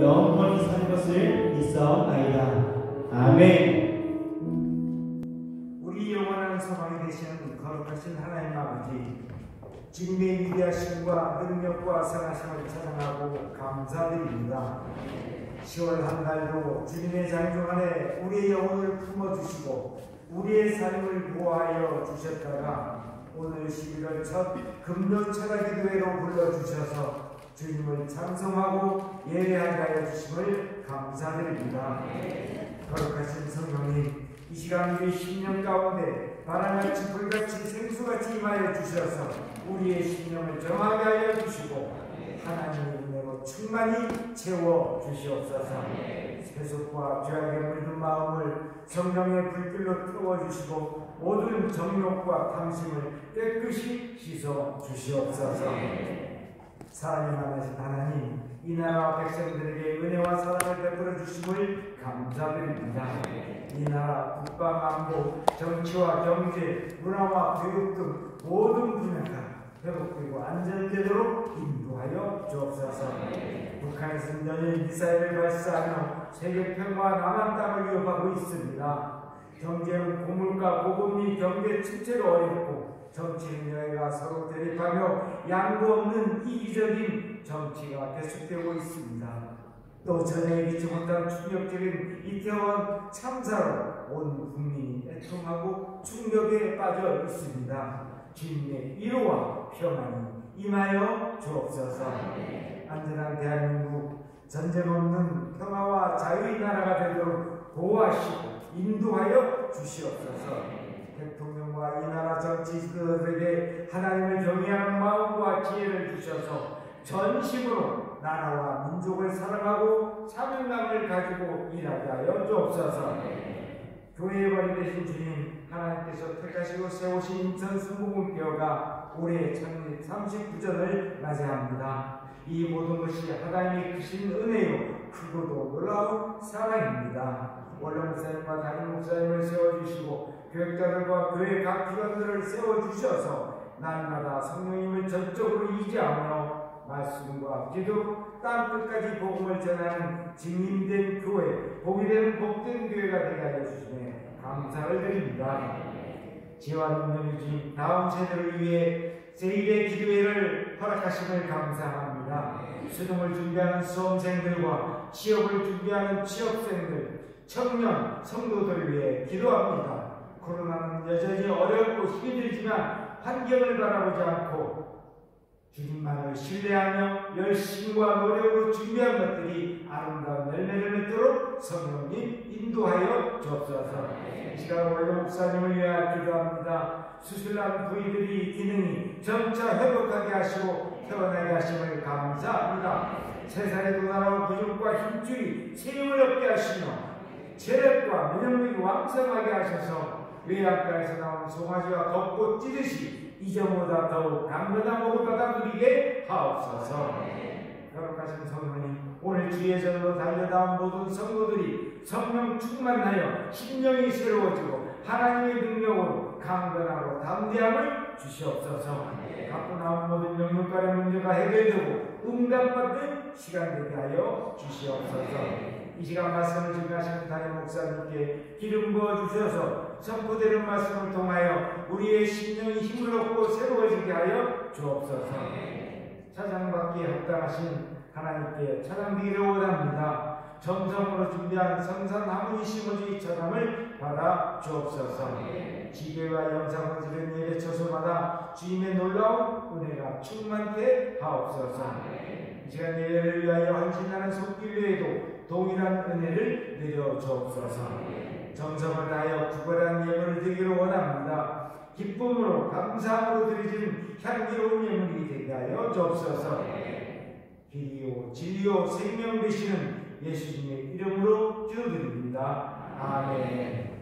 영원히 사는 것을 믿사옵나이다. 아멘. 우리 영원한 소망이 되시는 거룩하신 하나님 아버지, 주님의 위대하심과 능력과 선하심을 찬양하고 감사드립니다. 10월 한 달도 주님의 장중 안에 우리의 영혼을 품어주시고 우리의 삶을 보호하여 주셨다가 오늘 11월 첫 금요 철야기도회로 불러주셔서 주님을 찬송하고 예배하게 하여 주심을 감사드립니다. 거룩하신 성령님, 이 시간 우리 10년 가운데 바람같이 불같이 생수같이 임하여 주셔서 우리의 심령을 정하게 하여 주시고 하나님의 은혜로 충만히 채워 주시옵소서. 세속과 죄악에 물든 마음을 성령의 불길로 태워주시고 모든 정욕과 탐심을 깨끗이 씻어 주시옵소서. 사랑이 많으신 하나님, 이 나라와 백성들에게 은혜와 사랑을 베풀어 주심을 감사드립니다. 이 나라 국방안보, 정치와 경제, 문화와 교육 등 모든 분야가 회복되고 안전되도록 인도하여 주옵소서. 북한에서 연일 미사일을 발사하며 세계 평화와 남한 땅을 위협하고 있습니다. 경제는 고물가, 고금리, 경제 침체로 어렵고 정치는 여야가 서로 대립하며 양보 없는 이기적인 정치가 계속되고 있습니다. 또 전에 미치 못한 충격적인 이태원 참사로 온 국민이 애통하고 충격에 빠져 있습니다. 주님의 위로와 평안이 임하여 주옵소서. 안전한 대한민국, 전쟁 없는 평화와 자유의 나라가 되도록 보호하시고 인도하여 주시옵소서. 대통령과 이 나라 정치인들에게 하나님을 경외하는 마음과 지혜를 주셔서 전심으로 나라와 민족을 사랑하고 사명감을 가지고 일하게 하여 주옵소서. 교회의 머리 되신 주님, 하나님께서 택하시고 세우신 인천 순복음교회가 올해 창립 39전을 맞이합니다. 이 모든 것이 하나님의 크신 은혜요 크고도 놀라운 사랑입니다. 원로 목사님과 담임 목사님을 세워주시고 교역자들과 교회 각 기관들을 세워주셔서 날마다 성령님을 전적으로 의지하며 말씀과 기도, 땅 끝까지 복음을 전하는 증인된 교회, 복이 되는 복된 교회가 되게 하여 주시네 감사를 드립니다. 지혜와 능력이 주신 다음 세대를 위해 제1의 기도회를 허락하심을 감사합니다. 수능을 준비하는 수험생들과 취업을 준비하는 취업생들, 청년, 성도들을 위해 기도합니다. 코로나는 여전히 어렵고 힘이 들지만 환경을 바라보지 않고 주님만을 신뢰하며 열심과 노력으로 준비한 것들이 아름다운 열매를 맺도록 성령님 인도하여 주옵소서. 이 시간 원로 목사님을 위하여 기도합니다. 수술난 부위들이 기능이 점차 회복하게 하시고 태어나게 하심을 감사합니다. 세상의 누나라와 부족과 힘줄이 체력을 얻게 하시며 체력과 면역력이 왕성하게 하셔서 외양간에서 나온 송아지와 덮고 찌듯이 이전보다 더욱 강건한 목을 받아 누리게 하옵소서. 거룩하신 성령님, 오늘 주의 전으로 달려나온 모든 성도들이 성령 충만하여 심령이 새로워지고 하나님의 능력으로 강건하고 담대함을 주시옵소서. 갖고 나온 모든 영육간의 문제가 해결되고 응답받는 시간 되게 하여 주시옵소서. 이 시간 말씀을 준비하시는 담임 목사님께 기름 부어주셔서 선포되는 말씀을 통하여 우리의 심령이 힘을 얻고 새로워지게 하여 주옵소서. 찬양받기에 합당하신 하나님께 찬양드리려 원합니다. 정성으로 준비한 성산 하모니 시모지 찬양을 받아 주옵소서. 지교와 영상을 드리는 예배 처소마다 주님의 놀라운 은혜가 충만케 하옵소서. 이 시간 예배를 위하여 헌신하는 손길외에도 동일한 은혜를 내려 주옵소서. 정성을 다하여 구걸한 예물을 드리기를 원합니다. 기쁨으로 감사함으로 드리는 향기로운 예물이 되게 하여 주옵소서. 길이요 진리요 생명 되시는 예수님의 이름으로 기도드립니다. 아멘.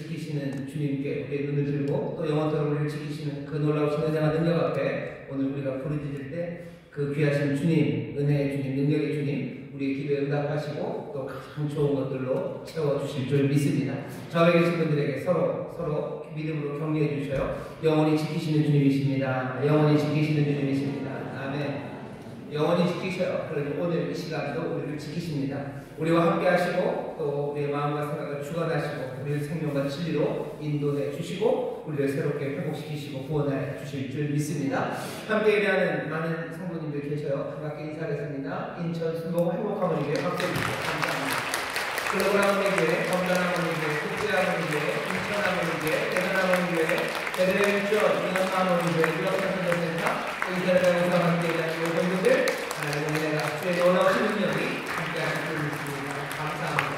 지키시는 주님께 우리의 눈을 들고 또 영원토록 우리를 지키시는 그 놀라우신 은혜와 능력 앞에 오늘 우리가 부르짖을 때 그 귀하신 주님, 은혜의 주님, 능력의 주님 우리의 기도에 응답하시고 또 가장 좋은 것들로 채워주실 줄 믿습니다. 저에게 계신 분들에게 서로 믿음으로 격려해 주셔요. 영원히 지키시는 주님이십니다. 영원히 지키시는 주님이십니다. 아멘. 영원히 지키셔요. 그러니 오늘 이 시간도 우리를 지키십니다. 우리와 함께 하시고 또 우리의 마음과 생각을 주관하시고 우리를 생명과 진리로 인도해 주시고 우리를 새롭게 회복시키시고 구원해 주실 줄 믿습니다. 함께 일하는 많은 성도님들 계셔요. 반갑게 인사하겠습니다. 인천 순복 행복하모니교회 박수해주시고 감사합니다. 글로벌 하모니교회, 건전하모니교회, 국제하모니교회, 인천하모니교회, 대전하모니교회, 베드레헴 쪽, 인원하모니교회, 유학선생센터, 이스라엘에서 함께 일하는 여러분들 하나님의 은혜가 주의 놀라우신 능력이 함께하실 줄 믿습니다. 감사합니다.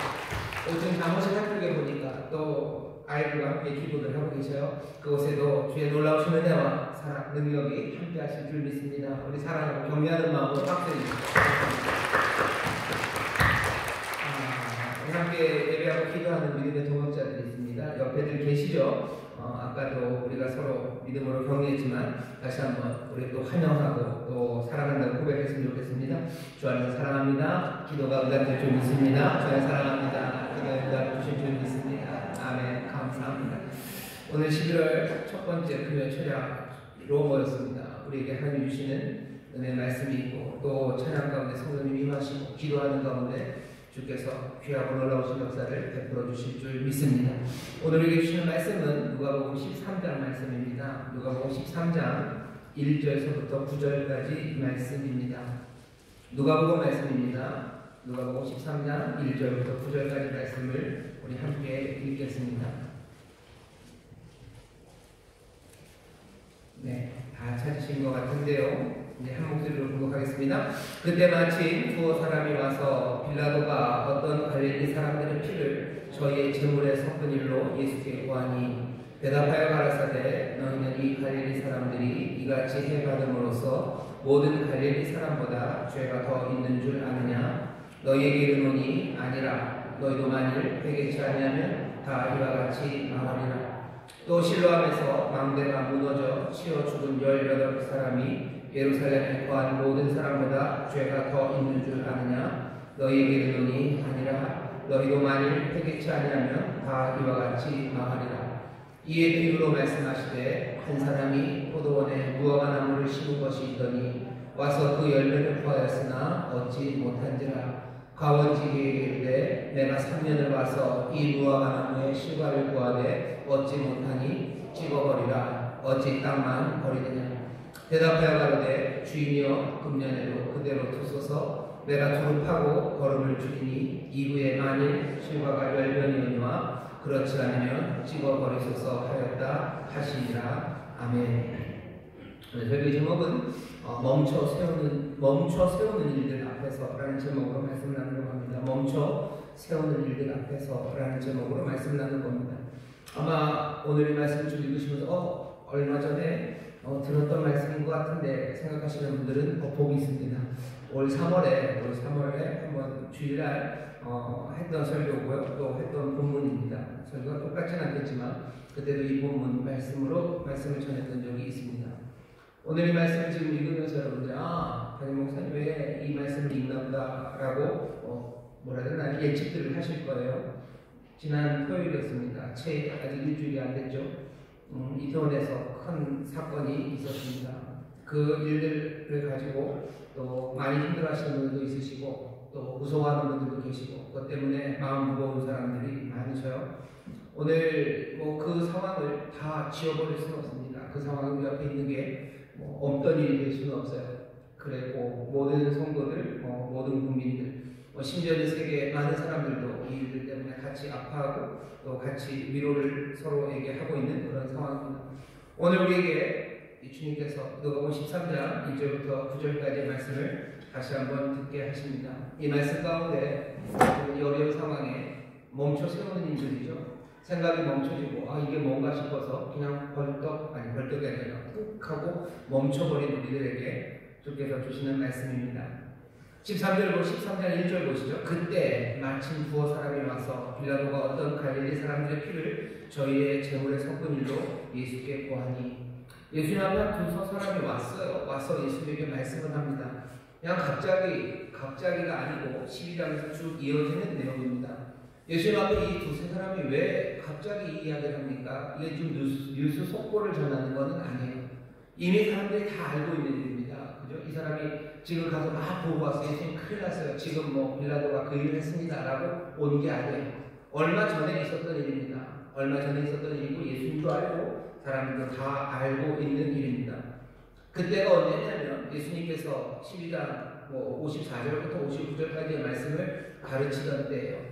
요즘 잠옷을 예쁘게 보니까 또 아이들과 함께 기도를 하고 계셔요. 그곳에도 주의 놀라우신 은혜와 사랑, 능력이 함께하실 줄 믿습니다. 우리 사랑하고 격려하는 마음으로 박수해주십시오. 함께 예배하고 기도하는 믿음의 동역자들이 있습니다. 옆에들 계시죠? 아까도 우리가 서로 믿음으로 격려했지만 다시 한번 우리 또 환영하고 또 사랑한다고 고백했으면 좋겠습니다. 주 안에서 사랑합니다. 기도가 응답될 줄 믿습니다. 주 안에서 사랑합니다. 기도가 응답 주실 줄 믿습니다. 아멘. 감사합니다. 오늘 11월 첫 번째 금요 철야로 모였습니다. 우리에게 하나님 주시는 은혜 말씀이 있고 또 찬양 가운데 성령님이 임하시고 기도하는 가운데 주께서 귀하고 놀라우신 역사를 베풀어 주실 줄 믿습니다. 오늘 우리에게 주시는 말씀은 누가복음 13장 말씀입니다. 누가복음 13장 1절에서부터 9절까지 말씀입니다. 누가복음 말씀입니다. 누가복음 13장 1절부터 9절까지 말씀을 우리 함께 읽겠습니다. 네, 다 찾으신 것 같은데요. 이제 한 목소리로 공독하겠습니다. 그때 마침 두어 사람이 와서 빌라도가 어떤 갈릴리 사람들의 피를 저희의 제물에 섞은 일로 예수께 구하니 대답하여 가라사대 너희는 이 갈릴리 사람들이 이같이 해받음으로써 모든 갈릴리 사람보다 죄가 더 있는 줄 아느냐? 너희에게 이르노니 아니라 너희도 만일 회개치 아니하면 다 이와 같이 망하리라. 또 실로암에서 망대가 무너져 치어 죽은 18사람이 예루살렘에 거한 모든 사람보다 죄가 더 있는 줄 아느냐? 너희에게 이르노니 아니라 너희도 만일 회개치 아니하면 다 이와 같이 망하리라. 이에 비유로 말씀하시되 한 사람이 포도원에 무화과 나무를 심은 것이 있더니 와서 그 열매를 구하였으나 얻지 못한지라. 가원지기에게 이르되 내가 3년을 와서 이 무화과 나무의 실과를 구하되 얻지 못하니 찍어버리라. 어찌 땅만 버리느냐. 대답하여 가로되 주인이여 금년에도 그대로 두소서. 내가 두루 파고 거름을 줄이니 이후에 만일 실과가 10년이오니와 그렇지 않으면 찍어버리소서 하였다 하시니라. 아멘. 저희 제목은 멈춰 세우는 일들 앞에서라는 제목으로 말씀을 나누려고 합니다. 멈춰 세우는 일들 앞에서라는 제목으로 말씀을 나눌 겁니다. 아마 오늘 이 말씀을 좀 읽으시면서 얼마 전에 들었던 말씀인 것 같은데 생각하시는 분들은 복이 있습니다. 올 3월에 한번 주일날 했던 설교고요. 또 했던 본문입니다. 설교가 똑같지는 않겠지만 그때도 이 본문 말씀으로 말씀을 전했던 적이 있습니다. 오늘 이 말씀을 지금 읽으면서 여러분들 담임 목사님 왜 이 말씀을 읽나 보다라고 뭐라 해야 되나 예측들을 하실 거예요. 지난 토요일이었습니다. 아직 일주일이 안 됐죠. 이태원에서 큰 사건이 있었습니다. 그 일들을 가지고 또 많이 힘들어하시는 분들도 있으시고 또 무서워하는 분들도 계시고 그것 때문에 마음 무거운 사람들이 많으셔요. 오늘 그 상황을 다 지워버릴 수는 없습니다. 그 상황이 우리 앞에 있는 게 없던 일이 될 수는 없어요. 그리고 모든 성도들, 모든 국민들, 심지어 세계 많은 사람들도 이 일들 때문에 같이 아파하고 또 같이 위로를 서로에게 하고 있는 그런 상황입니다. 오늘 우리에게 주님께서 누가복음 13장 1절부터 9절까지의 말씀을 다시 한번 듣게 하십니다. 이 말씀 가운데 이 어려운 상황에 멈춰 세우는 일들이죠. 생각이 멈춰지고 이게 뭔가 싶어서 그냥 벌떡이 아니라 꾹 하고 멈춰버린 우리들에게 주께서 주시는 말씀입니다. 13절 13장 1절 보시죠. 그때 마침 두어 사람이 와서 빌라도가 어떤 갈릴리 사람들의 피를 저희의 제물에 섞은 일로 예수께 고하니, 예수님 앞에 두서 사람이 왔어요. 와서 예수님에게 말씀을 합니다. 그냥 갑자기가 아니고 12장에서 쭉 이어지는 내용입니다. 예수님 앞에 이 두세 사람이 왜 갑자기 이 이야기를 합니까? 이게 좀 뉴스 속보를 전하는 것은 아니에요. 이미 사람들이 다 알고 있는 일입니다. 그죠? 이 사람이 지금 가서 막 보고 왔어요. 예수님 큰일 났어요. 지금 빌라도가 그 일을 했습니다. 라고 온 게 아니에요. 얼마 전에 있었던 일입니다. 얼마 전에 있었던 일이고 예수님도 알고 사람들도 다 알고 있는 일입니다. 그때가 언제냐면 예수님께서 12장 54절부터 59절까지의 말씀을 가르치던 때예요.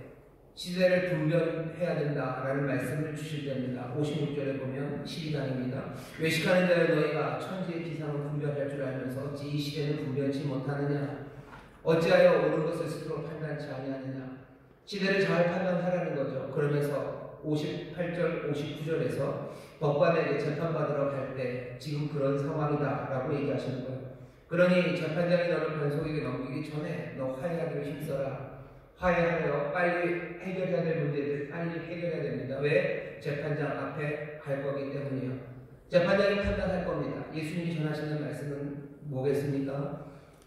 시대를 분별해야 된다라는 말씀을 주실 때입니다. 56절에 보면 12장입니다. 외식하는 자여 너희가 천지의 기상을 분별할 줄 알면서 어찌 이 시대는 분별치 못하느냐? 어찌하여 옳은 것을 스스로 판단치 아니하느냐? 시대를 잘 판단하라는 거죠. 그러면서 58절, 59절에서 법관에게 재판받으러 갈 때 지금 그런 상황이다라고 얘기하시는 거예요. 그러니 재판장이 너를 변속에게 넘기기 전에 너 화해하기를 힘써라. 화해하여 빨리 해결해야 될 문제들 빨리 해결해야 됩니다. 왜? 재판장 앞에 갈 거기 때문이에요. 재판장이 판단할 겁니다. 예수님이 전하시는 말씀은 뭐겠습니까?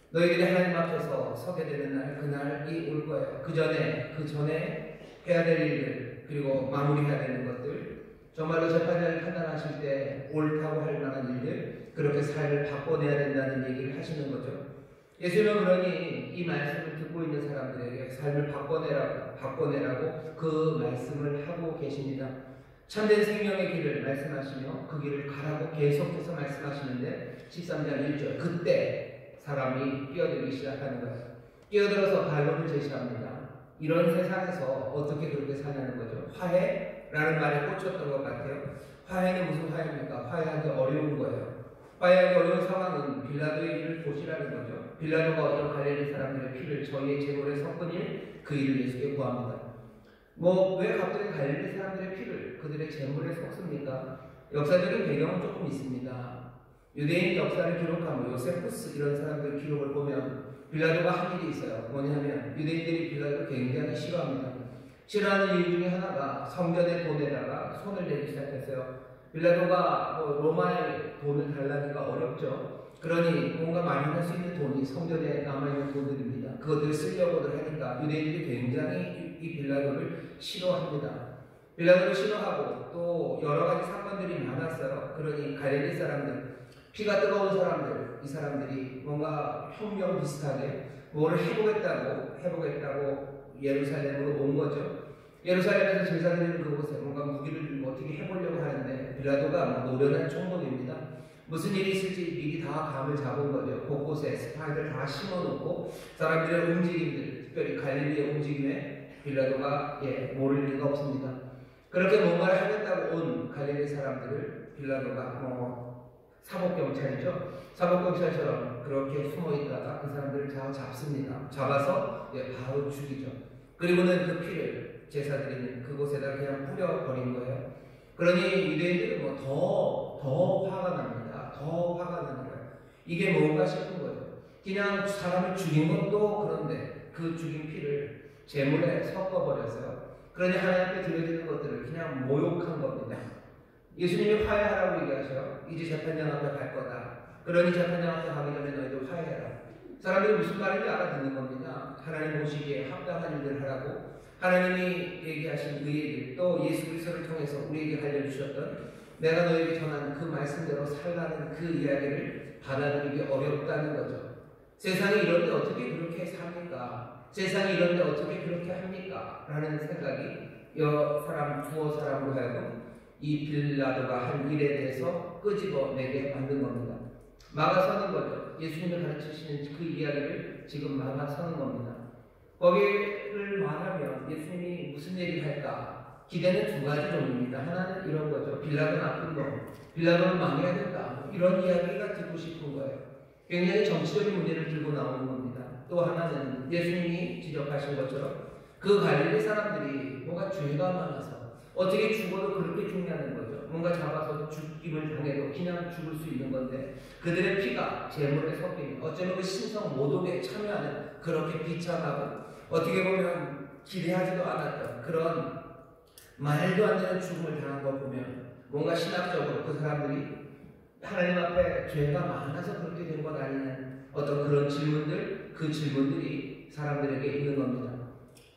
너희들이 하나님 앞에서 서게 되는 날, 그날이 올 거예요. 그 전에 해야 될 일들, 그리고 마무리해야 되는 것들, 정말로 재판장이 판단하실 때 옳다고 할 만한 일들, 그렇게 삶을 바꿔내야 된다는 얘기를 하시는 거죠. 예수님은 그러니 이 말씀을 듣고 있는 사람들에게 삶을 바꿔내라고 그 말씀을 하고 계십니다. 참된 생명의 길을 말씀하시며 그 길을 가라고 계속해서 말씀하시는데 13장 1절 그때 사람이 뛰어들기 시작하는 거예요. 뛰어들어서 반론을 제시합니다. 이런 세상에서 어떻게 그렇게 사냐는 거죠. 화해라는 말에 꽂혔던 것 같아요. 화해는 무슨 화해입니까? 화해하기 어려운 거예요. 화해하기 어려운 상황은 빌라도의 일을 보시라는 거죠. 빌라도가 어떤 갈릴리 사람들의 피를 저희의 제물에 섞은 일, 그 일을 예수께 구합니다. 왜 갑자기 갈릴리 사람들의 피를 그들의 제물에 섞습니까? 역사적인 배경은 조금 있습니다. 유대인 역사를 기록한 요세푸스 이런 사람들 기록을 보면 빌라도가 한 일이 있어요. 뭐냐면 유대인들이 빌라도를 굉장히 싫어합니다. 싫어하는 이유 중에 하나가 성전의 돈에다가 손을 내기 시작했어요. 빌라도가 로마의 돈을 달라기가 어렵죠. 그러니 뭔가 마련할 수 있는 돈이 성전에 남아있는 돈들입니다. 그것들을 쓰려고들 하니까 유대인들이 굉장히 이 빌라도를 싫어합니다. 빌라도를 싫어하고 또 여러 가지 사건들이 많았어요. 그러니 갈릴리 사람들, 피가 뜨거운 사람들, 이 사람들이 뭔가 혁명 비슷하게 뭐를 해보겠다고 예루살렘으로 온 거죠. 예루살렘에서 제사 드리는 그곳에 뭔가 무기를 들고 어떻게 해보려고 하는데 빌라도가 노련한 총독입니다. 무슨 일이 있을지 미리 다 감을 잡은 거죠. 곳곳에 스파이들 다 심어놓고 사람들의 움직임들, 특별히 갈릴리의 움직임에 빌라도가 모를 리가 없습니다. 그렇게 뭔가를 하겠다고 온 갈릴리 사람들을 빌라도가 사복경찰이죠. 사복경찰처럼 그렇게 숨어있다가 그 사람들을 다 잡습니다. 잡아서 바로 죽이죠. 그리고는 그 피를 제사 드리는 그곳에다 그냥 뿌려버린 거예요. 그러니 유대인들은 더 화가 납니다. 더 화가 나는 거예요. 이게 뭔가 싶은 거죠. 그냥 사람을 죽인 것도 그런데 그 죽인 피를 제물에 섞어버렸어요. 그러니 하나님 앞에 드려지는 것들을 그냥 모욕한 겁니다. 예수님이 화해하라고 얘기하셔요. 이제 재판장 앞에 갈 거다. 그러니 재판장 앞에 가기 전에 너희들 화해해라. 사람들이 무슨 말인지 알아듣는 겁니다. 하나님 보시기에 합당한 일을 하라고 하나님이 얘기하신 그 얘기, 또 예수 그리스도를 통해서 우리에게 알려주셨던 내가 너에게 전한 그 말씀대로 살라는 그 이야기를 받아들이기 어렵다는 거죠. 세상이 이런데 어떻게 그렇게 삽니까? 세상이 이런데 어떻게 그렇게 합니까? 라는 생각이 두어 사람으로 하여금 이 빌라도가 한 일에 대해서 끄집어내게 만든 겁니다. 막아서는 거죠. 예수님을 가르치시는 그 이야기를 지금 막아서는 겁니다. 거기를 말하면 예수님이 무슨 얘기를 할까? 기대는 두 가지 종류입니다. 하나는 이런 거죠. 빌라도 나쁜 놈, 빌라도는 망해야 된다. 이런 이야기가 듣고 싶은 거예요. 굉장히 정치적인 문제를 들고 나오는 겁니다. 또 하나는 예수님이 지적하신 것처럼 그 갈릴리 사람들이 뭔가 죄가 많아서 어떻게 죽어도 그렇게 죽냐는 거죠. 뭔가 잡아서 죽임을 당해도 그냥 죽을 수 있는 건데 그들의 피가 제물에 섞이는 어쩌면 그 신성 모독에 참여하는 그렇게 비참하고 어떻게 보면 기대하지도 않았던 그런 말도 안 되는 죽음을 당한 거 보면 뭔가 신학적으로 그 사람들이 하나님 앞에 죄가 많아서 그렇게 된 것 아니냐는 어떤 그런 질문들, 그 질문들이 사람들에게 있는 겁니다.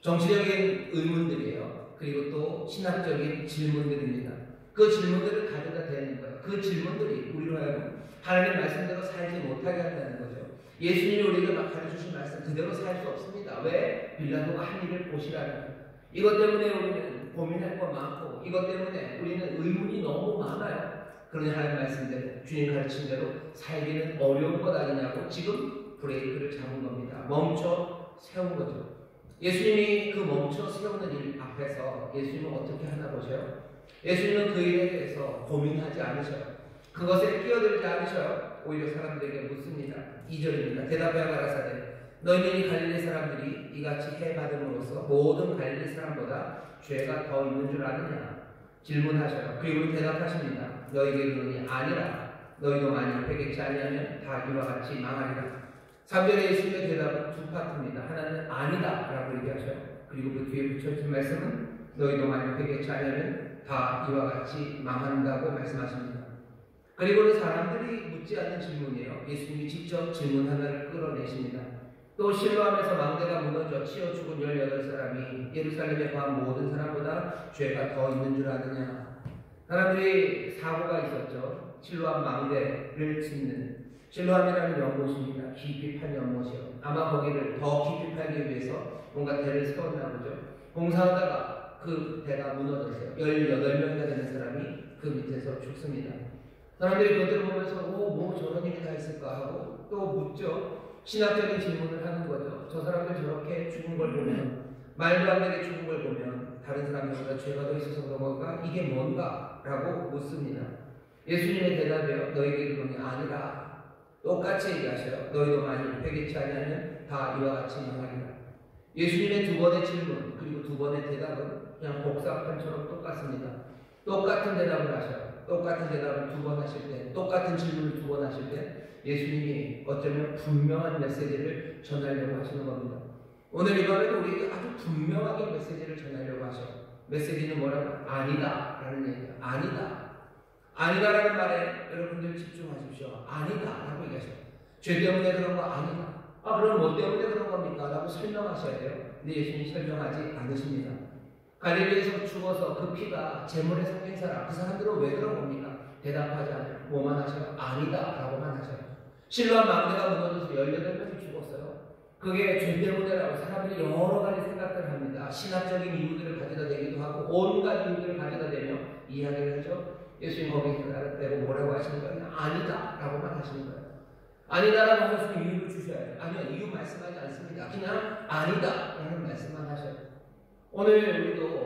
정치적인 의문들이에요. 그리고 또 신학적인 질문들입니다. 그 질문들을 가져다 대는 거예요. 그 질문들이 우리로 하여금 하나님 말씀대로 살지 못하게 한다는 거죠. 예수님이 우리에게 가르쳐주신 말씀 그대로 살 수 없습니다. 왜? 빌라도가 한 일을 보시라는 이것 때문에 우리는 고민할 거 많고 이것 때문에 우리는 의문이 너무 많아요. 그러니 하나님 말씀대로 주님 가르친 대로 살기는 어려운 것 아니냐고 지금 브레이크를 잡은 겁니다. 멈춰 세운 거죠. 예수님이 그 멈춰 세우는 일 앞에서 예수님은 어떻게 하나 보세요. 예수님은 그 일에 대해서 고민하지 않으셔요. 그것에 끼어들지 않으셔요. 오히려 사람들에게 묻습니다. 2절입니다. 대답하여 가라사대 너희는 이 갈릴리 사람들이 이같이 해받음으로써 모든 갈릴리 사람보다 죄가 더 있는 줄 아느냐 질문하셔요. 그리고 대답하십니다. 너희에게 이르노니 아니라 너희도 만일 회개치 아니하면 다 이와 같이 망하리라. 3절의 예수님의 대답은 두 파트입니다. 하나는 아니다 라고 얘기하셔요. 그리고 그 뒤에 붙여진 말씀은 너희도 만일 회개치 아니하면 다 이와 같이 망한다고 말씀하십니다. 그리고는 사람들이 묻지 않는 질문이에요. 예수님이 직접 질문 하나를 끌어내십니다. 또 실로암에서 망대가 무너져 치어 죽은 18사람이 예루살렘에 거한 모든 사람보다 죄가 더 있는 줄 아느냐. 사람들이 사고가 있었죠. 실로암 망대를 짓는 실로암이라는 연못입니다. 깊이 판 연못이요. 아마 거기를 더 깊이 팔기 위해서 뭔가 대를 세웠나 보죠. 공사하다가 그 대가 무너졌어요. 18명이나 되는 사람이 그 밑에서 죽습니다. 사람들이 그것들을 보면서 뭐 저런 일이 다 있을까 하고 또 묻죠. 신학적인 질문을 하는 거죠. 저 사람들 저렇게 죽은 걸 보면 말도 안 되게 죽은 걸 보면 다른 사람들보다 죄가 더 있어서 그런 건가? 이게 뭔가? 라고 묻습니다. 예수님의 대답이요. 너희에게 이르노니 아니라 똑같이 얘기하셔요. 너희도 만일 회개치 아니하면 다 이와 같이 망하리라. 예수님의 두 번의 질문 그리고 두 번의 대답은 그냥 복사판처럼 똑같습니다. 똑같은 대답을 하셔요. 똑같은 대답을 두 번 하실 때 똑같은 질문을 두 번 하실 때 예수님이 어쩌면 분명한 메시지를 전하려고 하시는 겁니다. 오늘 이 밤에도 우리에게 아주 분명하게 메시지를 전하려고 하셔요. 메시지는 뭐라고? 아니다 라는 얘기예요. 아니다. 아니다라는 말에 여러분들 집중하십시오. 아니다 라고 얘기하셔요. 죄 때문에 그런 거 아니다. 그럼 뭐 때문에 그런 겁니까? 라고 설명하셔야 돼요. 근데 예수님이 설명하지 않으십니다. 갈릴리에서 죽어서 그 피가 제물에 섞인 사람, 그 사람들은 왜 그런 겁니까? 대답하지 않아요. 뭐만 하셔요? 아니다 라고만 하셔요. 실로암 망대가 무너져서 18명이 죽었어요. 그게 죄 때문에라고 사람들이 여러 가지 생각들을 합니다. 신학적인 이유들을 가져다 대기도 하고 온갖 이유들을 가져다 대며 이야기를 하죠. 예수님 거기서 대고 뭐라고 하시는 거예요? 아니다 라고만 하시는 거예요. 아니다라고 하셔서 이유를 주셔야 돼요. 아니요, 이유 말씀하지 않습니다. 그냥 아니다 라는 말씀만 하셔요. 오늘 우리도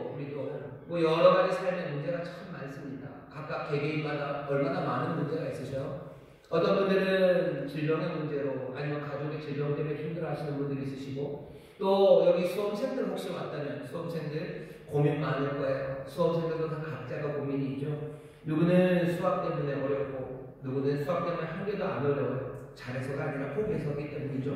뭐 여러 가지 삶의 문제가 참 많습니다. 각각 개개인마다 얼마나 많은 문제가 있으셔요. 어떤 분들은 질병의 문제로 아니면 가족의 질병 때문에 힘들어하시는 분들이 있으시고 또 여기 수험생들 혹시 왔다면 수험생들 고민 많을 거예요. 수험생들도 다 각자가 고민이 있죠. 누구는 수학 때문에 어렵고 누구는 수학 때문에 한 개도 안 어려워요. 잘해서가 아니라 포기해서기 때문이죠.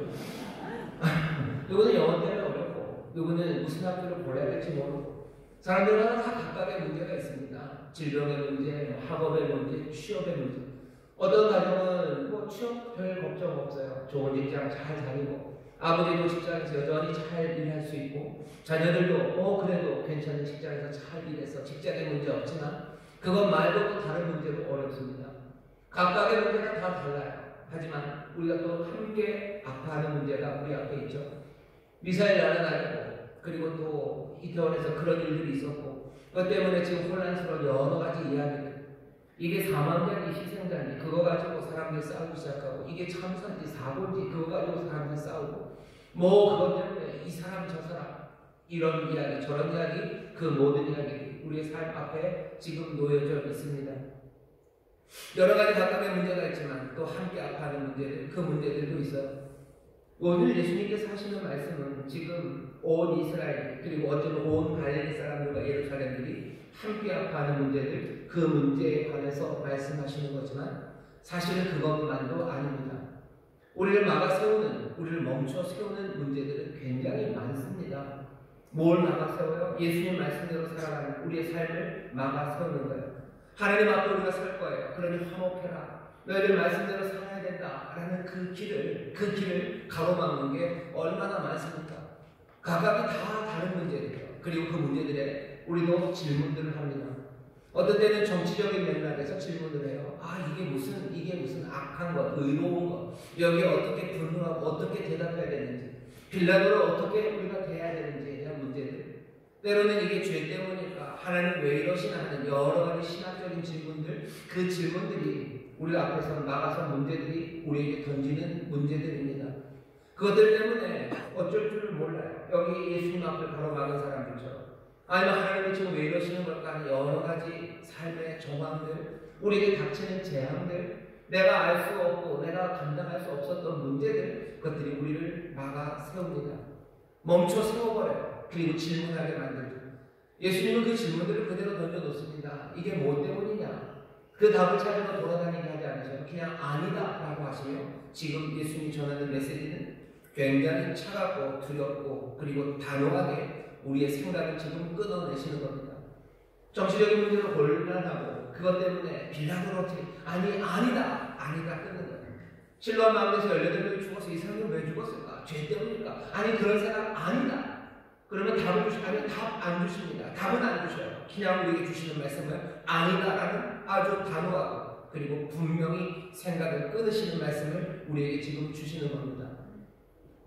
누구는 영어 때문에 어렵고 누구는 무슨 학교를 보내야 될지 모르고 사람들마다 다 각각의 문제가 있습니다. 질병의 문제, 학업의 문제, 취업의 문제. 어떤 가정은 뭐 취업 별 걱정 없어요. 좋은 직장 잘 다니고 아버지도 직장에서 여전히 잘 일할 수 있고 자녀들도 그래도 괜찮은 직장에서 잘 일해서 직장에 문제 없지만 그것 말고도 다른 문제도 어렵습니다. 각각의 문제가 다 달라요. 하지만 우리가 또 함께 아파하는 문제가 우리 앞에 있죠. 미사일 날아다니고 그리고 또 이태원에서 그런 일들이 있었고 그것 때문에 지금 혼란스러운 여러 가지 이야기들 이게 사망자인지 희생자인지 그거 가지고 사람들이 싸우기 시작하고 이게 참사인지 사고인지 그거 가지고 사람들이 싸우고 뭐 그것 때문에 이 사람 저 사람 이런 이야기 저런 이야기 그 모든 이야기들이 우리의 삶 앞에 지금 놓여져 있습니다. 여러 가지 각각의 문제가 있지만 또 함께 아파하는 문제들 그 문제들도 있어요. 오늘 예수님께서 하시는 말씀은 지금 온 이스라엘 그리고 어쩌면 온 갈릴리 사람들과 예루살렘들이 함께 아파하는 문제들, 그 문제에 관해서 말씀하시는 거지만 사실은 그것만도 아닙니다. 우리를 막아 세우는, 우리를 멈춰 세우는 문제들은 굉장히 많습니다. 뭘 막아 세워요? 예수님 말씀대로 살아가는 우리의 삶을 막아 세우는 거예요. 하나님 앞에 우리가 설 거예요. 그러니 화목해라. 너희들 말씀대로 살아야 된다라는 그 길을 가로막는 게 얼마나 많습니까? 각각이 다 다른 문제들이에요. 그리고 그 문제들에 우리도 질문들을 합니다. 어떤 때는 정치적인 맥락에서 질문을 해요. 이게 무슨 악한 것, 의로운 것, 여기에 어떻게 분노하고 어떻게 대답해야 되는지, 빌라도를 어떻게 우리가 대해야 되는지에 대한 문제들. 때로는 이게 죄 때문일까, 하나님 왜 이러시나 하는 여러 가지 신학적인 질문들, 그 질문들이 우리 앞에서 막아서 문제들이 우리에게 던지는 문제들입니다. 그것들 때문에 어쩔 줄을 몰라요. 여기 예수님 앞을 가로막은 사람들처럼. 아니면 하나님이 지금 왜 이러시는 걸까 하는 여러 가지 삶의 정황들, 우리에게 닥치는 재앙들, 내가 알 수 없고 내가 감당할 수 없었던 문제들, 그것들이 우리를 막아 세웁니다. 멈춰 세워버려요. 그리고 질문하게 만들죠. 예수님은 그 질문들을 그대로 던져놓습니다. 이게 뭐 때문이냐? 그 답을 찾으러 돌아다니게 하지 않으셔요. 그냥 아니다 라고 하시며, 지금 예수님이 전하는 메시지는 굉장히 차갑고 두렵고 그리고 단호하게 우리의 생각을 지금 끊어내시는 겁니다. 정치적인 문제로 곤란하고 그것 때문에 빌라도를 어떻게 아니다 끊는 거예요. 실로암 마을에서 18명이 죽어서 이 사람이 왜 죽었을까? 죄 때문일까? 그런 사람 아니다. 그러면 답을 답 안 주십니다. 답은 안 주셔요. 그냥 우리에게 주시는 말씀은 아니다라는 아주 단호하고 그리고 분명히 생각을 끊으시는 말씀을 우리에게 지금 주시는 겁니다.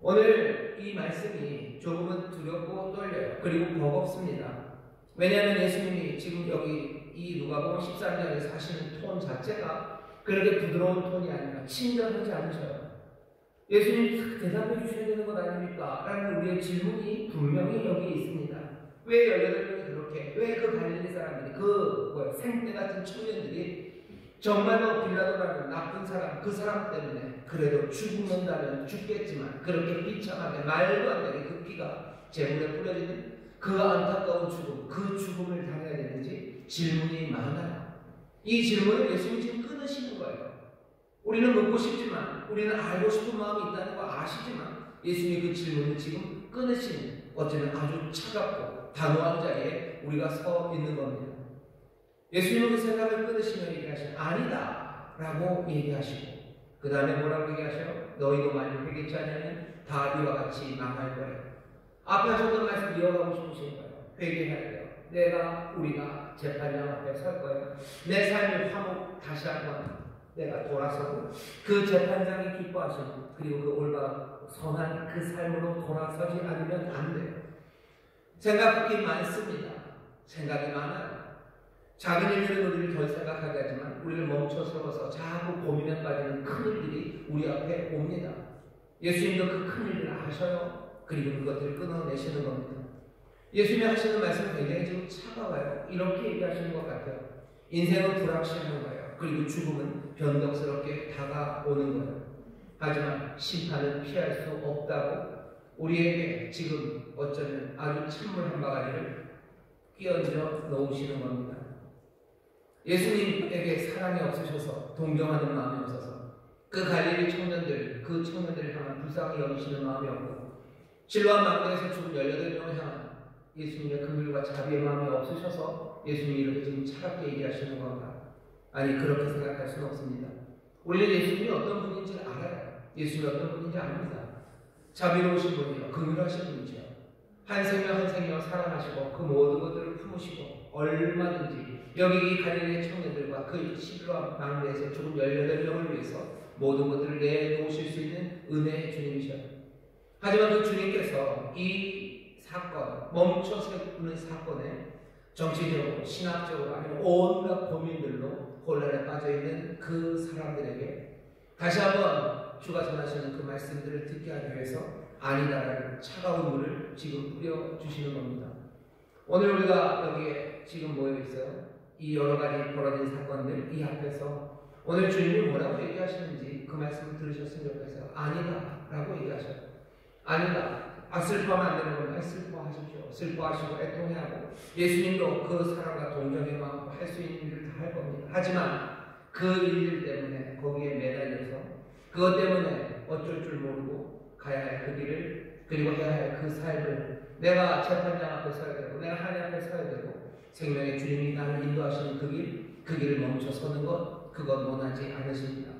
오늘 이 말씀이 조금은 두렵고 떨려요. 그리고 버겁습니다. 왜냐하면 예수님이 지금 여기 이 누가복음 13장에서 하시는 톤 자체가 그렇게 부드러운 톤이 아니라 친절하지 않으셔요. 예수님 대답해 주셔야 되는 것 아닙니까? 라는 우리의 질문이 분명히 여기 있습니다. 왜 18명이 그렇게, 왜 그 갈릴리 사람들이, 생떼 같은 청년들이 정말로 빌라도라는 나쁜 사람, 그 사람 때문에 그래도 죽는다면 죽겠지만 그렇게 비참하게 말도 안 되게 그 피가 제물에 뿌려지는 그 안타까운 죽음, 그 죽음을 당해야 되는지 질문이 많아요. 이 질문을 예수님이 지금 끊으시는 거예요. 우리는 묻고 싶지만, 우리는 알고 싶은 마음이 있다는 거 아시지만 예수님이 그 질문을 지금 끊으시는, 어쩌면 아주 차갑고 단호한 자리에 우리가 서 있는 겁니다. 예수님은 그 생각을 끊으시며 얘기하시는 아니다 라고 얘기하시고, 그 다음에 뭐라고 얘기하셔요? 너희도 만일 회개치 않으면 다 이와 같이 망할 거예요. 앞에 하셨던 말씀 이어가고 싶으신 거예요. 회개해야 돼요. 우리가 재판장 앞에 설 거예요. 내 삶을 화목 다시 한번 내가 돌아서고 그 재판장이 기뻐하시고, 그리고 그 올바 선한 그 삶으로 돌아서지 않으면 안 돼요. 생각이 많습니다. 생각이 많아요. 작은 일들은 우리를 덜 생각하게 하지만 우리를 멈춰 세워서 자꾸 고민에 빠지는 큰 일들이 우리 앞에 옵니다. 예수님도 그 큰 일을 아셔요. 그리고 그것들을 끊어내시는 겁니다. 예수님이 하시는 말씀은 굉장히 지금 차가워요. 이렇게 얘기하시는 것 같아요. 인생은 불확실한 거예요. 그리고 죽음은 변덕스럽게 다가오는 거예요. 하지만 심판은 피할 수 없다고 우리에게 지금 어쩌면 아주 찬물 한 바가지를 끼얹어 놓으시는 겁니다. 예수님에게 사랑이 없으셔서, 동경하는 마음이 없어서, 그 갈릴리 청년들, 그 청년들을 향한 불쌍히 여기시는 마음이 없고, 실로암 망대에서 죽은 18명을 향한 예수님의 긍휼과 자비의 마음이 없으셔서 예수님이 이렇게 지금 차갑게 얘기하시는 건가? 아니, 그렇게 생각할 수는 없습니다. 우리는 예수님이 어떤 분인지 알아요. 예수님이 어떤 분인지 압니다. 자비로우신 분이요, 긍휼하신 분이죠. 한 생명 사랑하시고 그 모든 것들을 품으시고 얼마든지 여기 이 갈릴리 청년들과 그 실로암 망대에서 죽은 18명을 위해서 모든 것들을 내놓으실 수 있는 은혜의 주님이셔요. 하지만 그 주님께서 이 사건, 멈춰 세우는 사건에 정치적으로, 신학적으로, 아니면 온갖 고민들로 혼란에 빠져있는 그 사람들에게 다시 한번 주가 전하시는 그 말씀들을 듣게 하기 위해서 아니다라는 차가운 물을 지금 뿌려주시는 겁니다. 오늘 우리가 여기에 지금 모여 있어요. 이 여러 가지 벌어진 사건들 이 앞에서 오늘 주님이 뭐라고 얘기하시는지 그 말씀을 들으셨으면 좋겠어요. 아니다 라고 얘기하셔요. 아니다. 슬퍼하면 안 되는 겁니다. 슬퍼하십시오. 슬퍼하시고 애통해하고 예수님도 그 사람과 동정의 마음으로 할 수 있는 일을 다 할 겁니다. 하지만 그 일들 때문에 거기에 매달려서 그것 때문에 어쩔 줄 모르고 가야 할 그 길을 그리고 해야 할 그 삶을 내가 재판장 앞에 서야 되고 내가 하나님 앞에 서야 되고 생명의 주님이 나를 인도하시는 그 길을 멈춰 서는 것 그건 원하지 않으십니다.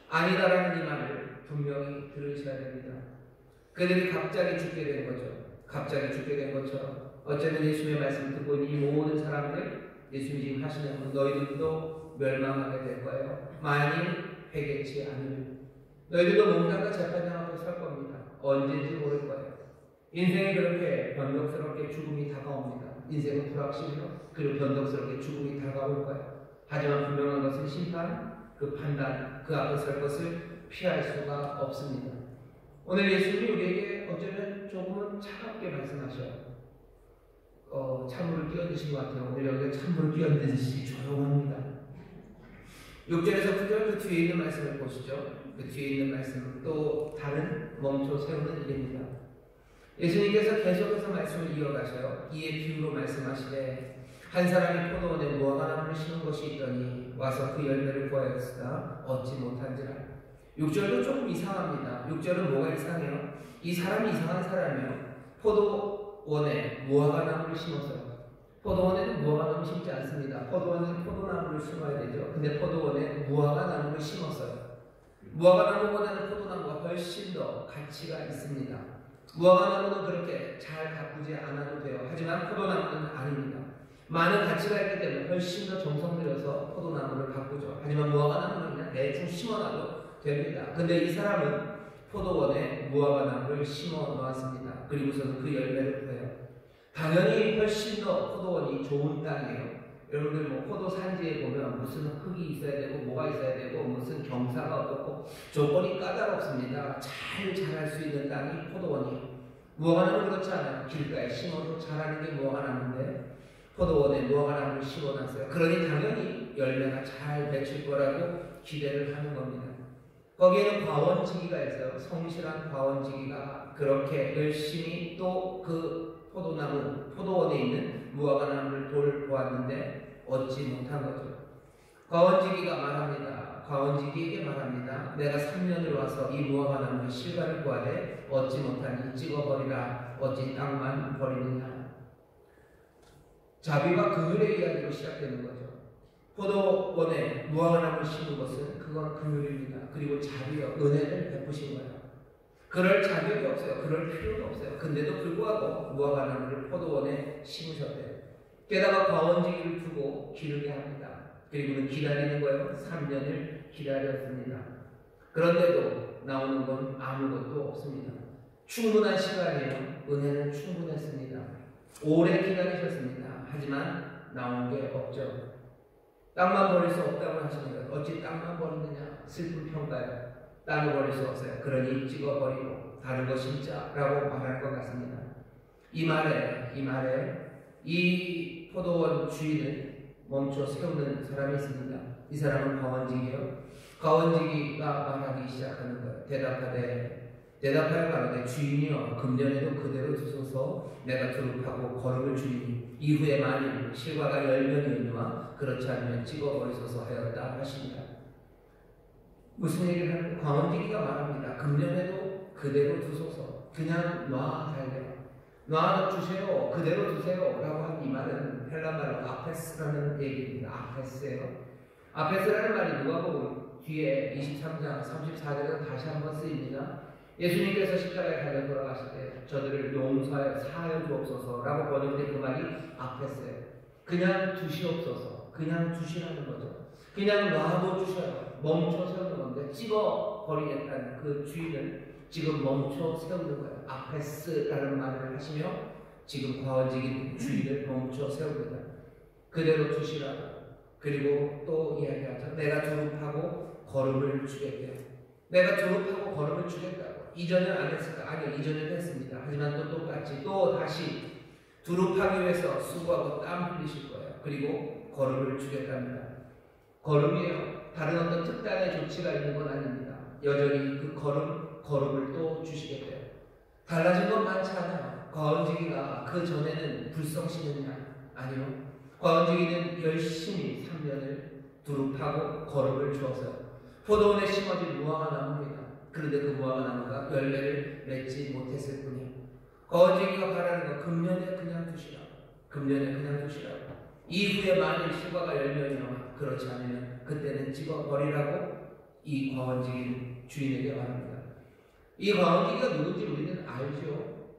아니다라는 이 말을 분명히 들으셔야 됩니다. 그들이 갑자기 죽게 된 거죠. 갑자기 죽게 된 것처럼 어쩌면 예수님의 말씀을 듣고 있는 이 모든 사람들 예수님이 지금 하시는 너희들도 멸망하게 될 거예요. 만일 회개치 않으면 너희들도 몽땅과 재판장 앞에 설 겁니다. 언제인지 모를 거예요. 인생이 그렇게 변덕스럽게 죽음이 다가옵니다. 인생은 불확실해요. 그리고 변덕스럽게 죽음이 다가올 거예요. 하지만 분명한 것은 심판, 그 판단, 그 앞에 설 것을 피할 수가 없습니다. 오늘 예수님이 우리에게 어쩌면 조금은 차갑게 말씀하셔요. 찬물을 끼얹으신 것 같아요. 오늘 여기가 찬물을 끼얹듯이 조용합니다. 6절에서 9절 그 뒤에 있는 말씀을 보시죠. 그 뒤에 있는 말씀은 또 다른 멈춰 세우는 일입니다. 예수님께서 계속해서 말씀을 이어가셔요. 이에 비유로 말씀하시되 한 사람이 포도원에 무화과나무를 심은 것이 있더니 와서 그 열매를 구하였으나 얻지 못한지라. 6절도 조금 이상합니다. 6절은 뭐가 이상해요? 이 사람이 이상한 사람이요. 포도원에 무화과나무를 심었어요. 포도원에는 무화과나무 심지 않습니다. 포도원에는 포도나무를 심어야 되죠. 근데 포도원에 무화과나무를 심었어요. 무화과나무보다는 포도나무가 훨씬 더 가치가 있습니다. 무화과나무는 그렇게 잘 가꾸지 않아도 돼요. 하지만 포도나무는 아닙니다. 많은 가치가 있기 때문에 훨씬 더 정성 들여서 포도나무를 가꾸죠. 하지만 무화과나무는 그냥 대충 심어놔도 됩니다. 근데 이 사람은 포도원에 무화과나무를 심어 놓았습니다. 그리고서는 그 열매를 구해요. 당연히 훨씬 더 포도원이 좋은 땅이에요. 여러분들 뭐 포도 산지에 보면 무슨 흙이 있어야 되고 뭐가 있어야 되고 무슨 경사가 어떻고 조건이 까다롭습니다. 잘 자랄 수 있는 땅이 포도원이에요. 무화과나무는 그렇지 않아요. 길가에 심어도 자라는 게 무화과나무인데 포도원에 무화과나무를 심어놨어요. 그러니 당연히 열매가 잘 맺힐 거라고 기대를 하는 겁니다. 거기에는 과원지기가 있어요. 성실한 과원지기가 그렇게 열심히 또 그 포도원에 있는 무화과나무를 돌보았는데 얻지 못한 거죠. 과원지기가 말합니다. 과원지기에게 말합니다. 내가 3년을 와서 이 무화과나무의 실과를 구하되 얻지 못하니 찍어버리라. 어찌 땅만 버리느냐. 자비와 긍휼의 이야기로 시작되는 거죠. 포도원에 무화과나무를 심은 것은 그건 긍휼입니다. 그리고 자비와 은혜를 베푸신 거예요. 그럴 자격이 없어요. 그럴 필요도 없어요. 근데도 불구하고 무화과나무를 포도원에 심으셨대요. 게다가 과원지기를 두고 기르게 합니다. 그리고는 기다리는 거예요. 3년을 기다렸습니다. 그런데도 나오는 건 아무것도 없습니다. 충분한 시간이에요. 은혜는 충분했습니다. 오래 기다리셨습니다. 하지만 나온 게 없죠. 땅만 버릴 수 없다고 하시는 거예요. 어찌 땅만 버리느냐? 슬픈 평가요. 땅을 버릴 수 없어요. 그러니 찍어버리고 다른 거 심자라고 말할 것 같습니다. 이 말에 이 포도원 주인을 멈춰 세우는 사람이 있습니다. 이 사람은 과원지기예요. 과원지기가 말하기 시작하는 거예요. 대답하여 가로되 주인이여 금년에도 그대로 두소서 내가 두릅하고 거름을 주리니 이후에 만일 실과가 10년이 있노라 그렇지 않으면 찍어버리소서 하였다 하십니다. 무슨 얘기를 하는 거예요? 과원지기가 말합니다. 금년에도 그대로 두소서. 그냥 놔달래요. 놔주세요. 그대로 두세요. 라고 한 이 말은 헬라말로 아페스라는 얘기입니다. 아페스예요. 아페스라는 말이 누가복음 뒤에 23장 34절에서 다시 한번 쓰입니다. 예수님께서 십자가에 달려 돌아가실 때 저들을 용서하여 사하여 주옵소서라고 번역된 그 말이 아페스예요. 그냥 두시옵소서. 그냥 두시라는 거죠. 그냥 놔도 주셔요. 멈춰 세우는 건데 찍어버리겠다는 그 주인을 지금 멈춰 세우는 거예요. 아페스라는 말을 하시며 지금 과원지기 주인을 멈춰 세웁니다. 그대로 두시라고. 그리고 또 이야기하죠. 내가 두릅하고 거름을 주겠대요. 내가 두릅하고 거름을 주겠다고. 이전에 안 했을까? 아니요. 이전에도 했습니다. 하지만 또 똑같이 또 다시 두릅하기 위해서 수고하고 땀 흘리실 거예요. 그리고 거름을 주겠답니다. 거름이에요. 다른 어떤 특단의 조치가 있는 건 아닙니다. 여전히 그 거름을 또 주시겠대요. 달라진 건 많지 않아요. 과언지기가 그 전에는 불성실했냐? 아니요. 과언지기는 열심히 3년을 두릅하고 거름을 주었어요. 포도원에 심어진 무화과 나무입니다. 그런데 그 무화과 나무가 열매를 맺지 못했을 뿐이에요. 과언지기가 바라는 건 금년에 그냥 두시라고. 금년에 그냥 두시라고. 이후에 만일 실과가 열매이면 그렇지 않으면 그때는 찍어버리라고 이 과언지기는 주인에게 말합니다. 이 과언지기가 누군지 우리는 알죠.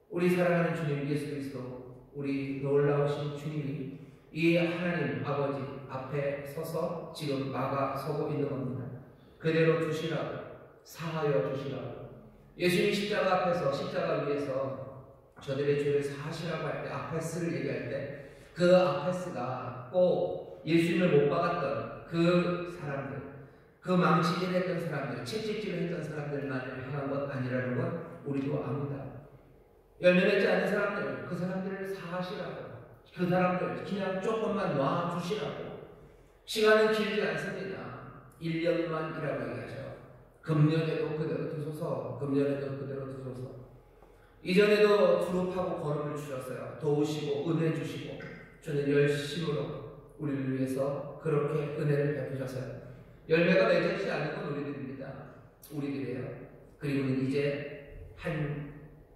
우리 사랑하는 주님 예수 그리스도, 우리 놀라우신 주님이 이 하나님 아버지 앞에 서서 지금 막아서고 있는 겁니다. 그대로 두시라고, 사하여 주시라고. 예수님 십자가 앞에서, 십자가 위에서 저들의 죄를 사하시라고 할 때, 아페스를 얘기할 때 그 아페스가 꼭 예수님을 못 박았던 그 사람들, 그 망치질 했던 사람들, 채찍질을 했던 사람들만을 향한 것 아니라는 건 우리도 압니다. 열매 맺지 않는 사람들, 그 사람들을 사하시라고, 그 사람들 그냥 조금만 놔주시라고. 시간은 길지 않습니다. 1년만이라고 얘기하죠. 금년에도 그대로 두소서, 금년에도 그대로 두소서. 이전에도 두릅하고 거름을 주셨어요. 도우시고 은혜 주시고 주는 열심으로 우리를 위해서 그렇게 은혜를 베푸셨어요. 열매가 맺지 않는 건 우리들입니다. 우리들이에요. 그리고는 이제 한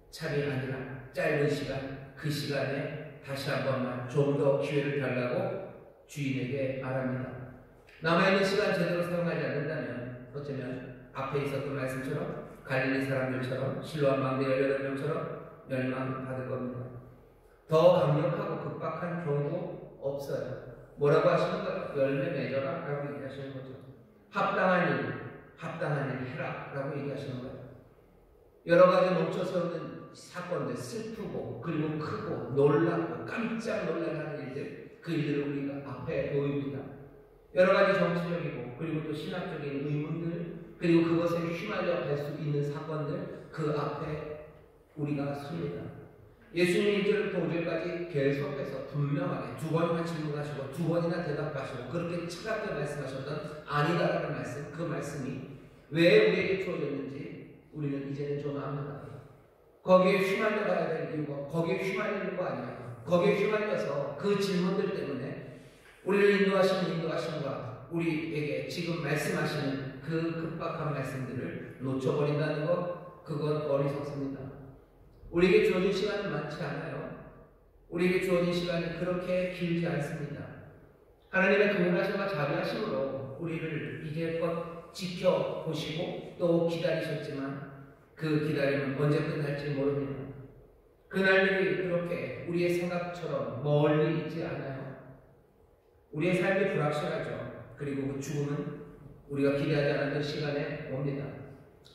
차례 아니라 짧은 시간, 그 시간에 다시 한 번만 좀 더 기회를 달라고 주인에게 말합니다. 남아있는 시간 제대로 사용하지 않는다면 어쩌면 앞에 있었던 말씀처럼 갈릴리 사람들처럼 실로암 망대 18명처럼 멸망받을 겁니다. 더 강력하고 급박한 경우도 없어요. 뭐라고 하시는 거예요? 열매 맺어라 라고 얘기하시는 거죠. 합당한 일 해라 라고 얘기하시는 거예요. 여러 가지 멈춰서는 사건들, 슬프고 그리고 크고 놀랍고 깜짝 놀라는 일들, 그 일들을 우리가 앞에 놓입니다. 여러 가지 정치적이고 그리고 또 신학적인 의문들, 그리고 그것에 휘말려 갈 수 있는 사건들, 그 앞에 우리가 섭니다. 예수님 1절부터 5절까지 계속해서 분명하게 2번이나 질문하시고 2번이나 대답하시고 그렇게 차갑게 말씀하셨던 아니다라는 말씀, 그 말씀이 왜 우리에게 주어졌는지 우리는 이제는 좀 압니다. 거기에 휘말려 가야 될 이유가, 거기에 휘말리는 거 아니에요. 거기에 휘말려서 그 질문들 때문에 우리를 인도하시는 인도하심과 우리에게 지금 말씀하시는 그 급박한 말씀들을 놓쳐버린다는 것, 그건 어리석습니다. 우리에게 주어진 시간은 많지 않아요. 우리에게 주어진 시간이 그렇게 길지 않습니다. 하나님의 긍휼하심과 자비하심으로 우리를 이제껏 지켜보시고 또 기다리셨지만 그 기다림은 언제 끝날지 모릅니다. 그날이 그렇게 우리의 생각처럼 멀리 있지 않아요. 우리의 삶이 불확실하죠. 그리고 그 죽음은 우리가 기대하지 않았던 시간에 옵니다.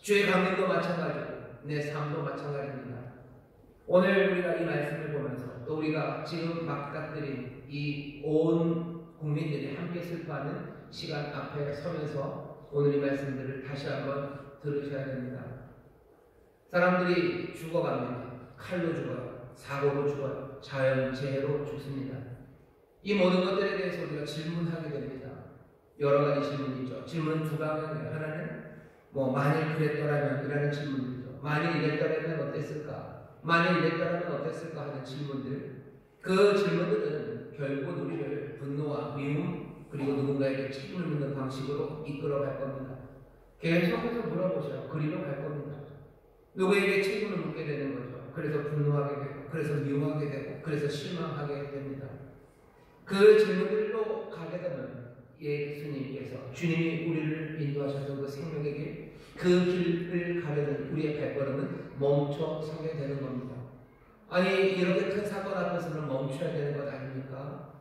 주의 강림도 마찬가지고 내 삶도 마찬가지입니다. 오늘 우리가 이 말씀을 보면서 또 우리가 지금 맞닥뜨린 이 온 국민들이 함께 슬퍼하는 시간 앞에 서면서 오늘 이 말씀들을 다시 한번 들으셔야 됩니다. 사람들이 죽어갑니다. 칼로 죽어요. 사고로 죽어요. 자연재해로 죽습니다. 이 모든 것들에 대해서 우리가 질문하게 됩니다. 여러 가지 질문이죠. 질문은 두 방향이에요. 하나는 만일 그랬더라면 이라는 질문이죠. 만일 이랬더라면 어땠을까? 만일 이랬더라면 어땠을까 하는 질문들. 그 질문들은 결국 우리를 분노와 미움 그리고 누군가에게 책임을 묻는 방식으로 이끌어갈 겁니다. 계속해서 물어보셔요. 그리로 갈 겁니다. 누구에게 책임을 묻게 되는 거죠. 그래서 분노하게 되고, 그래서 미워하게 되고, 그래서 실망하게 됩니다. 그 질문들로 가게 되면 예수님께서, 주님이 우리를 인도하셔서 그 생명의 길, 그 길을 가려는 우리의 발걸음은 멈춰 서게 되는 겁니다. 아니, 이렇게 큰 사건 앞에서는 멈춰야 되는 것 아닙니까?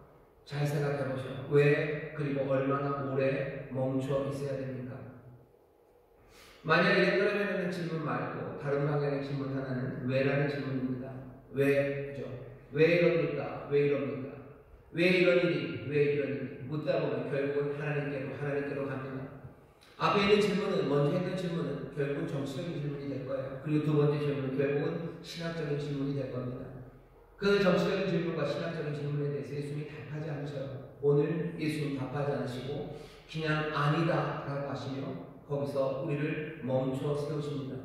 잘 생각해 보세요. 왜, 그리고 얼마나 오래 멈춰 있어야 됩니까? 만약 이랬더라면 질문 말고 다른 방향의 질문 하나는 왜라는 질문입니다. 왜죠? 왜 이럽니까? 왜 이럽니까? 왜 이런 일이? 왜 이런 일이? 묻다 보면 결국은 하나님께로 갑니다. 앞에 있는 질문은, 먼저 했던 질문은 결국은 정치적인 질문이 될 거예요. 그리고 두 번째 질문은 결국은 신학적인 질문이 될 겁니다. 그 정치적인 질문과 신학적인 질문에 대해서 예수님이 답하지 않으셔요. 오늘 예수님 답하지 않으시고 그냥 아니다 라고 하시며 거기서 우리를 멈춰 세우십니다.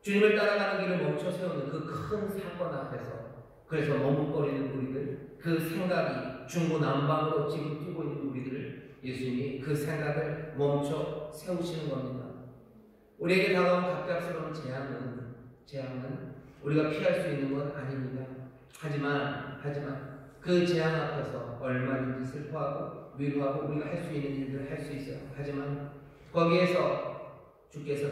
주님을 따라가는 길을 멈춰 세우는 그 큰 사건 앞에서 그래서 머뭇거리는 우리들, 그 생각이 중구난방으로 지금 뛰고 있는 우리들을 예수님이 그 생각을 멈춰 세우시는 겁니다. 우리에게 다가온 갑작스러운 재앙은 우리가 피할 수 있는 건 아닙니다. 하지만 그 재앙 앞에서 얼마든지 슬퍼하고 위로하고 우리가 할 수 있는 일들을 할 수 있어요. 하지만 거기에서 주께서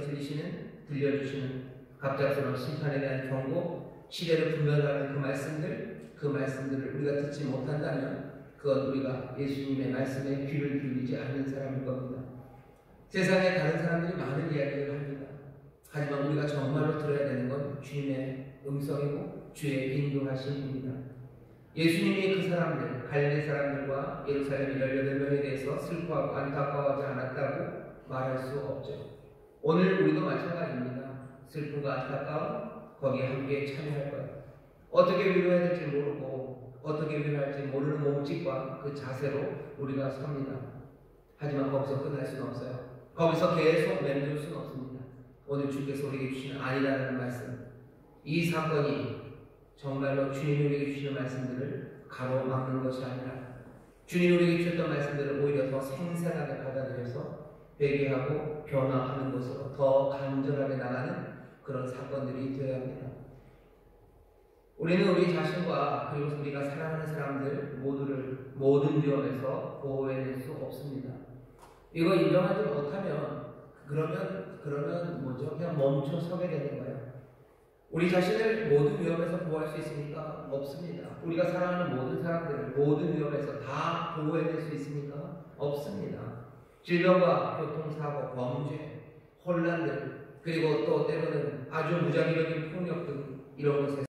들려주시는 갑작스러운 심판에 대한 경고, 시대를 분별하는 그 말씀들을 우리가 듣지 못한다면 그건 우리가 예수님의 말씀에 귀를 기울이지 않는 사람일 겁니다. 세상에 다른 사람들이 많은 이야기를 합니다. 하지만 우리가 정말로 들어야 되는 건 주님의 음성이고 주의 인도하심입니다. 예수님이 그 사람들, 갈릴리 사람들과 예루살렘 18명에 대해서 슬퍼하고 안타까워하지 않았다고 말할 수 없죠. 오늘 우리도 마찬가지입니다. 슬픔과 안타까움, 거기에 함께 참여할 거예요. 어떻게 위로해야 될지 모르고 어떻게 위로할지 모르는 몸짓과 그 자세로 우리가 섭니다. 하지만 거기서 끝날 수는 없어요. 거기서 계속 맴돌 수는 없습니다. 오늘 주께서 우리에게 주시는 아니라는 말씀, 이 사건이 정말로 주님이 우리에게 주시는 말씀들을 가로막는 것이 아니라 주님이 우리에게 주셨던 말씀들을 오히려 더 생생하게 받아들여서 회개하고 변화하는 것으로 더 간절하게 나가는 그런 사건들이 되어야 합니다. 우리는 우리 자신과 그리고 우리가 사랑하는 사람들 모두를 모든 위험에서 보호해낼 수 없습니다. 이거 인정하지 못하면 그러면 뭐죠? 그냥 멈춰 서게 되는 거예요. 우리 자신을 모든 위험에서 보호할 수 있습니까? 없습니다. 우리가 사랑하는 모든 사람들을 모든 위험에서 다 보호해낼 수 있습니까? 없습니다. 질병과 교통사고, 범죄, 혼란들, 그리고 또 때로는 아주 무자비적인 폭력 등 이런 것에